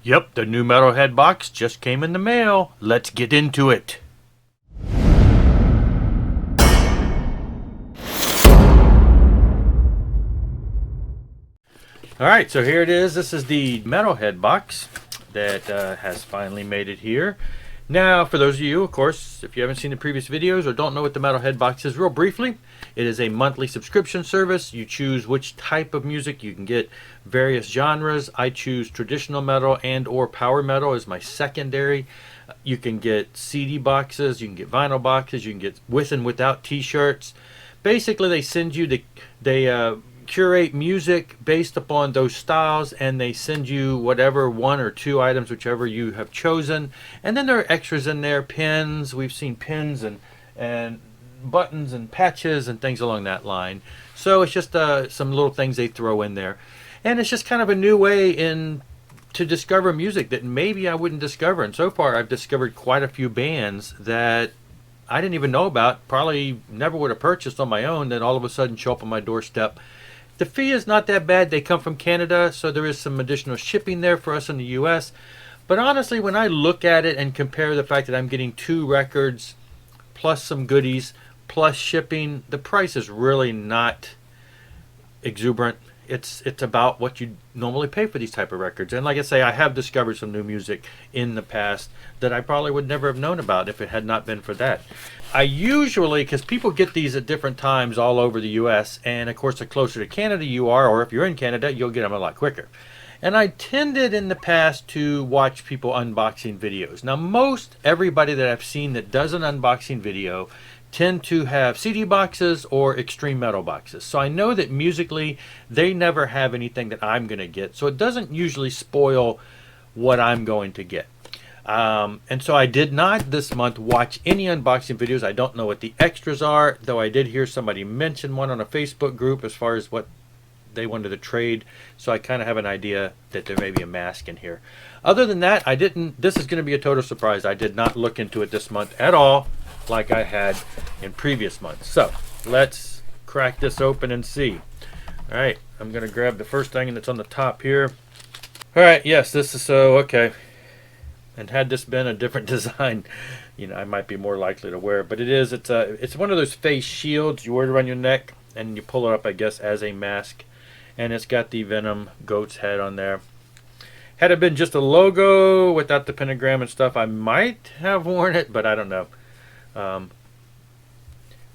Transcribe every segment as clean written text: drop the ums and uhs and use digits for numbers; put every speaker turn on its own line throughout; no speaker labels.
Yep, the new Metalhead box just came in the mail. Let's get into it. Alright, so here it is. This is the Metalhead box that has finally made it here. Now, for those of you, of course, if you haven't seen the previous videos or don't know what the Metalhead box is, real briefly, it is a monthly subscription service. You choose which type of music. You can get various genres. I choose traditional metal and or power metal as my secondary. You can get CD boxes, you can get vinyl boxes, you can get with and without t-shirts. Basically, they send you they curate music based upon those styles, and they send you whatever one or two items, whichever you have chosen. And then there are extras in there, pins. We've seen pins and buttons and patches and things along that line. So it's just some little things they throw in there, and it's just kind of a new way to discover music that maybe I wouldn't discover. And so far I've discovered quite a few bands that I didn't even know about, probably never would have purchased on my own, that all of a sudden show up on my doorstep. The fee is not that bad. They come from Canada, so there is some additional shipping there for us in the US. But honestly, when I look at it and compare the fact that I'm getting 2 records plus some goodies plus shipping, the price is really not exuberant. It's about what you normally pay for these type of records. And like I say, I have discovered some new music in the past that I probably would never have known about if it had not been for that. I usually, because people get these at different times all over the US, and of course the closer to Canada you are, or if you're in Canada, you'll get them a lot quicker. And I tended in the past to watch people unboxing videos. Now most everybody that I've seen that does an unboxing video tend to have CD boxes or extreme metal boxes. So I know that musically they never have anything that I'm going to get. So it doesn't usually spoil what I'm going to get. And so I did not this month watch any unboxing videos. I don't know what the extras are, though I did hear somebody mention one on a Facebook group as far as what they wanted to trade. So I kind of have an idea that there may be a mask in here. Other than that, this is going to be a total surprise. I did not look into it this month at all, like I had in previous months. So let's crack this open and see. All right, I'm going to grab the first thing that's on the top here. All right, yes, this is okay. And had this been a different design, I might be more likely to wear it. But it's one of those face shields you wear around your neck, and you pull it up, I guess, as a mask. And it's got the Venom goat's head on there. Had it been just a logo without the pentagram and stuff, I might have worn it, but I don't know.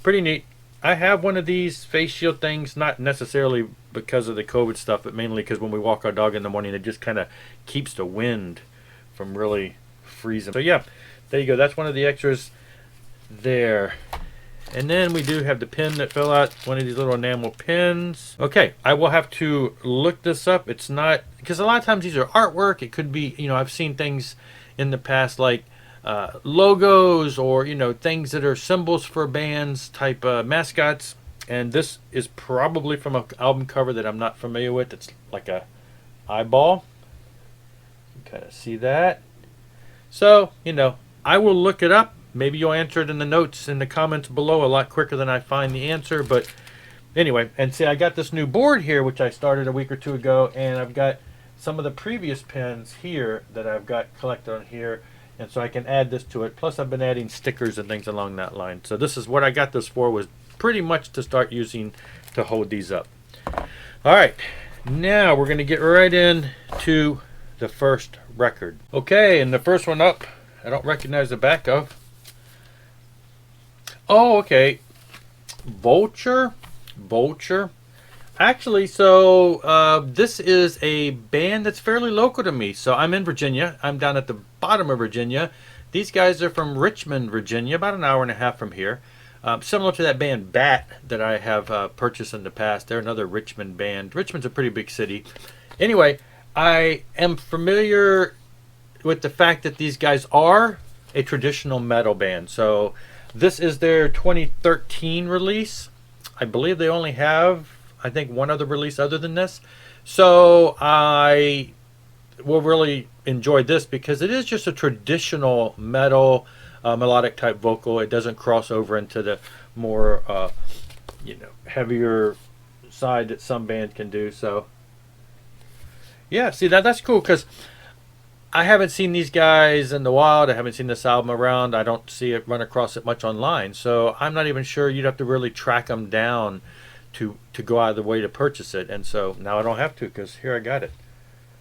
Pretty neat. I have one of these face shield things, not necessarily because of the COVID stuff, but mainly because when we walk our dog in the morning, it just kind of keeps the wind from really freezing. So yeah, there you go. That's one of the extras there. And then we do have the pin that fell out, one of these little enamel pins. Okay, I will have to look this up. It's not, because a lot of times these are artwork. It could be, I've seen things in the past like logos or, things that are symbols for bands, type mascots. And this is probably from an album cover that I'm not familiar with. It's like a eyeball. You kind of see that. So, I will look it up. Maybe you'll answer it in the notes in the comments below a lot quicker than I find the answer. But anyway, and see, I got this new board here, which I started a week or two ago, and I've got some of the previous pins here that I've got collected on here, and so I can add this to it. Plus, I've been adding stickers and things along that line. So this is what I got this for, was pretty much to start using to hold these up. All right, now we're going to get right in to the first record. Okay, and the first one up, I don't recognize the back of. Oh, okay. Vulture. Actually, so this is a band that's fairly local to me. So I'm in Virginia. I'm down at the bottom of Virginia. These guys are from Richmond, Virginia, about an hour and a half from here. Similar to that band Bat that I have purchased in the past. They're another Richmond band. Richmond's a pretty big city. Anyway, I am familiar with the fact that these guys are a traditional metal band. So this is their 2013 release. I believe they only have, I think, one other release other than this. So I will really enjoy this because it is just a traditional metal melodic type vocal. It doesn't cross over into the more heavier side that some bands can do. So yeah, see, that's cool, because I haven't seen these guys in the wild. I haven't seen this album around. I don't see it run across it much online. So I'm not even sure. You'd have to really track them down to go out of the way to purchase it. And so now I don't have to because here I got it.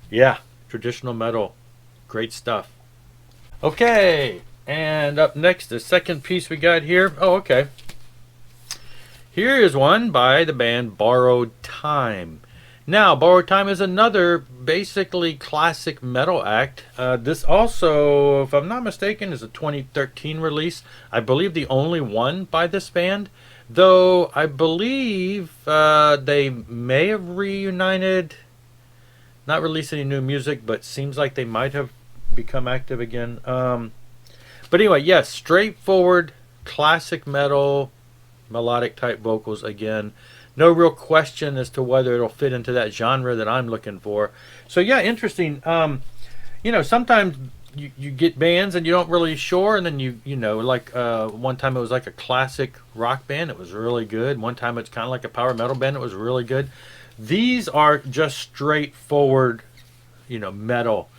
Yeah, traditional metal. Great stuff. Okay, and up next, the second piece we got here. Oh, okay. Here is one by the band Borrowed Time. Now, Borrowed Time is another basically classic metal act. This also, if I'm not mistaken, is a 2013 release. I believe the only one by this band. Though I believe they may have reunited, not released any new music, but seems like they might have become active again. But anyway, yes, straightforward, classic metal, melodic type vocals again. No real question as to whether it'll fit into that genre that I'm looking for. So yeah, interesting. Sometimes you get bands and you don't really sure, and then like one time it was like a classic rock band. It was really good. One time it's kind of like a power metal band. It was really good. These are just straightforward, metal,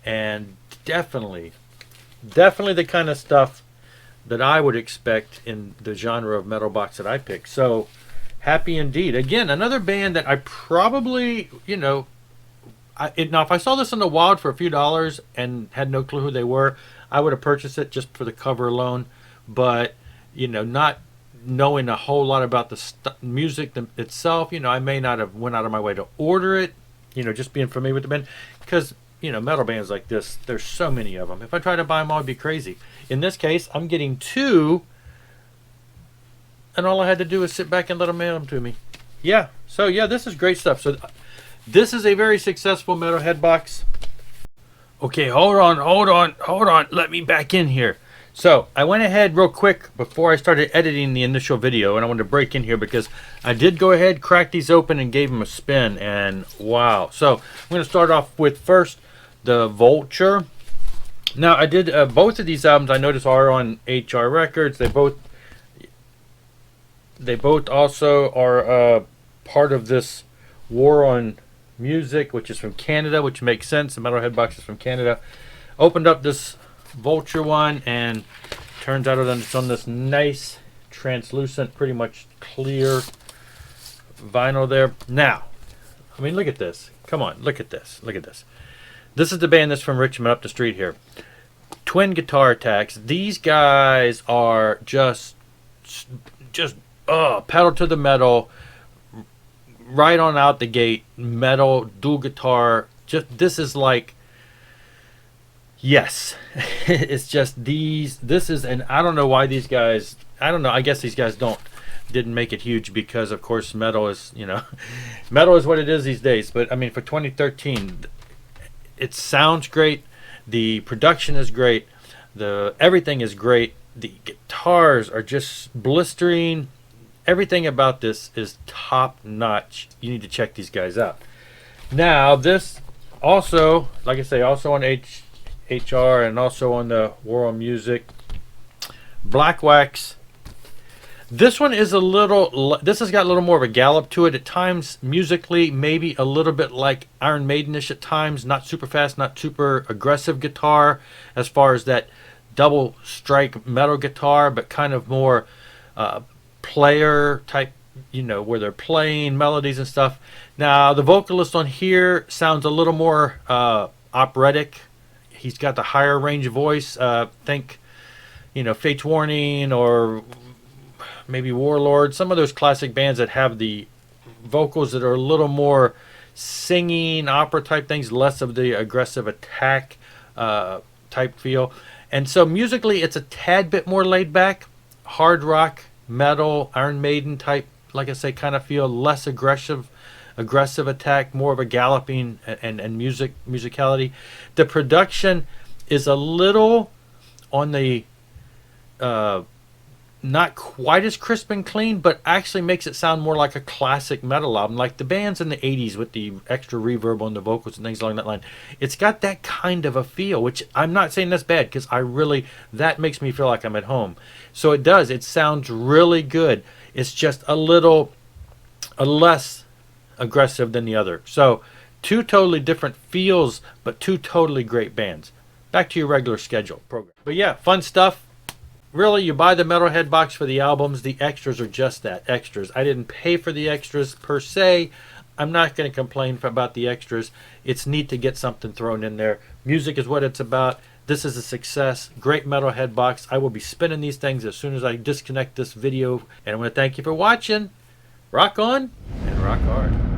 and definitely the kind of stuff that I would expect in the genre of metal box that I picked. So happy indeed. Again, another band that I probably, now if I saw this in the wild for a few dollars and had no clue who they were, I would have purchased it just for the cover alone. But, not knowing a whole lot about the music itself, I may not have went out of my way to order it, just being familiar with the band. Because, metal bands like this, there's so many of them. If I tried to buy them all, I'd be crazy. In this case, I'm getting two, and all I had to do was sit back and let them mail them to me. Yeah, so yeah, this is great stuff. So this is a very successful Metalhead box. Okay, hold on. Let me back in here. So I went ahead real quick before I started editing the initial video, and I wanted to break in here because I did go ahead, crack these open, and gave them a spin, and wow. So I'm going to start off with first the Vulture. Now I did both of these albums. I noticed are on HR Records. They both also are part of this War on Music, which is from Canada, which makes sense. The Metalhead Box is from Canada. Opened up this Vulture one, and turns out it's on this nice, translucent, pretty much clear vinyl there. Now, I mean, look at this. Come on, look at this. Look at this. This is the band that's from Richmond up the street here. Twin Guitar Attacks. These guys are just pedal to the metal, right on out the gate, metal, dual guitar. This is like, yes, it's just this is, and I don't know why these guys, I guess these guys didn't make it huge because of course metal is, metal is what it is these days. But I mean, for 2013, it sounds great. The production is great. Everything is great. The guitars are just blistering. Everything about this is top notch. You need to check these guys out. Now, this also, like I say, also on HR and also on the War on Music. Black Wax. This one is this has got a little more of a gallop to it at times, musically, maybe a little bit like Iron Maidenish at times. Not super fast, not super aggressive guitar as far as that double strike metal guitar, but kind of more player type, where they're playing melodies and stuff. Now, the vocalist on here sounds a little more operatic. He's got the higher range voice. Think, Fate's Warning or maybe Warlord. Some of those classic bands that have the vocals that are a little more singing, opera type things, less of the aggressive attack type feel. And so musically, it's a tad bit more laid back, hard rock, metal, Iron Maiden type, like I say, kind of feel, less aggressive attack, more of a galloping and musicality. The production is a little on the not quite as crisp and clean, but actually makes it sound more like a classic metal album, like the bands in the 80s with the extra reverb on the vocals and things along that line. It's got that kind of a feel, which I'm not saying that's bad, because that makes me feel like I'm at home. So it does. It sounds really good. It's just a less aggressive than the other. So Two totally different feels, but two totally great bands. Back to your regular schedule program. But yeah, fun stuff. Really, you buy the Metalhead box for the albums. The extras are just that, extras. I didn't pay for the extras per se. I'm not going to complain about the extras. It's neat to get something thrown in there. Music is what it's about. This is a success. Great Metalhead box. I will be spinning these things as soon as I disconnect this video. And I want to thank you for watching. Rock on and rock hard.